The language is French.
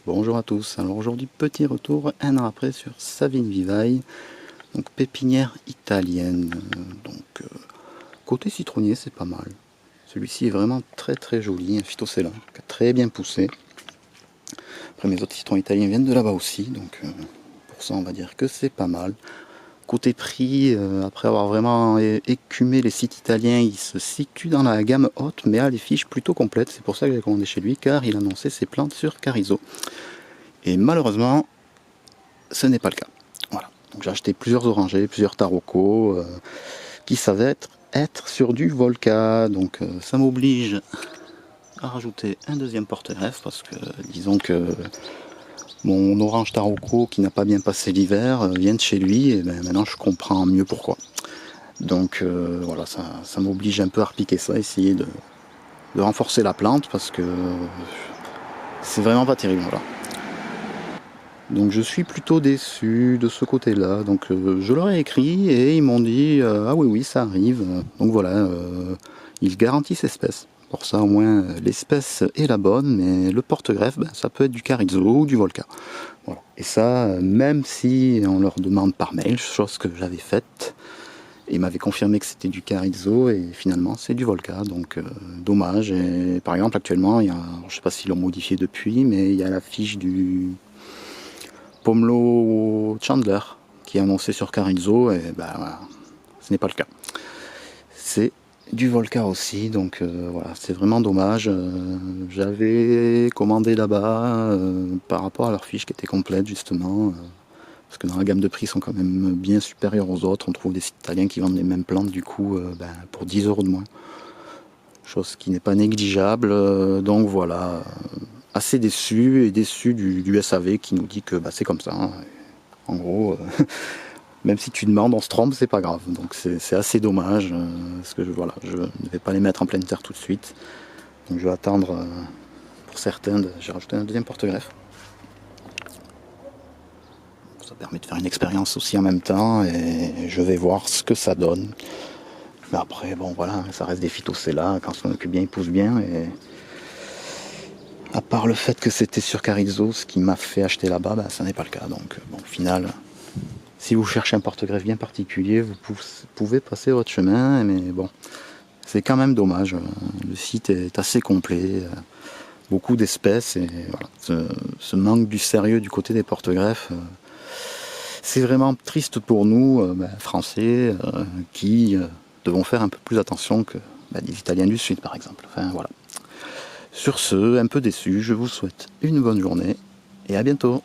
Bonjour à tous, alors aujourd'hui petit retour un an après sur Savine Vivaille, donc pépinière italienne, côté citronnier c'est pas mal, celui-ci est vraiment très joli, un phytocella qui a très bien poussé, après mes autres citrons italiens viennent de là-bas aussi, donc pour ça on va dire que c'est pas mal. Côté prix, après avoir vraiment écumé les sites italiens, il se situe dans la gamme haute mais a les fiches plutôt complètes, c'est pour ça que j'ai commandé chez lui car il annonçait ses plantes sur Carrizo. Et malheureusement, ce n'est pas le cas. Voilà. Donc j'ai acheté plusieurs orangers, plusieurs taroccos qui savaient être sur du Volca. Donc ça m'oblige à rajouter un deuxième porte-greffe parce que disons que mon orange tarocco qui n'a pas bien passé l'hiver vient de chez lui et ben, maintenant je comprends mieux pourquoi. Donc voilà, ça m'oblige un peu à repiquer ça, essayer de renforcer la plante parce que c'est vraiment pas terrible. Voilà. Donc je suis plutôt déçu de ce côté-là. Donc je leur ai écrit et ils m'ont dit ah oui ça arrive. Donc voilà, ils garantissent espèce. Pour ça au moins l'espèce est la bonne, mais le porte-greffe ben, ça peut être du Carrizo ou du Volca. Voilà. Et ça même si on leur demande par mail, chose que j'avais faite, et ils m'avaient confirmé que c'était du Carrizo et finalement c'est du Volca. Donc dommage. Et, par exemple actuellement, il y a, je ne sais pas s'ils l'ont modifié depuis, mais il y a la fiche du Pomelo Chandler qui est annoncé sur Carrizo et ben voilà, ce n'est pas le cas. C'est du Volca aussi, donc voilà, c'est vraiment dommage. J'avais commandé là-bas par rapport à leur fiche qui était complète justement, parce que dans la gamme de prix ils sont quand même bien supérieurs aux autres. On trouve des sites italiens qui vendent les mêmes plantes du coup ben, pour 10 € de moins. Chose qui n'est pas négligeable, donc voilà. Assez déçu et déçu du SAV qui nous dit que bah, c'est comme ça. Hein. En gros, même si tu demandes, on se trompe, c'est pas grave. Donc c'est assez dommage parce que voilà, je ne vais pas les mettre en pleine terre tout de suite. Donc je vais attendre pour certains. J'ai rajouté un deuxième porte-greffe. Ça permet de faire une expérience aussi en même temps et je vais voir ce que ça donne. Mais après, bon voilà, ça reste des phytocella. Quand on s'en occupe bien, ils poussent bien et à part le fait que c'était sur Carrizo, ce qui m'a fait acheter là-bas, ben, ça n'est pas le cas. Donc bon, au final, si vous cherchez un porte-greffe bien particulier, vous pouvez passer votre chemin, mais bon, c'est quand même dommage. Le site est assez complet, beaucoup d'espèces, et voilà, ce manque du sérieux du côté des porte-greffes, c'est vraiment triste pour nous, Français, qui devons faire un peu plus attention que les Italiens du Sud, par exemple. Enfin, voilà. Sur ce, un peu déçu, je vous souhaite une bonne journée et à bientôt.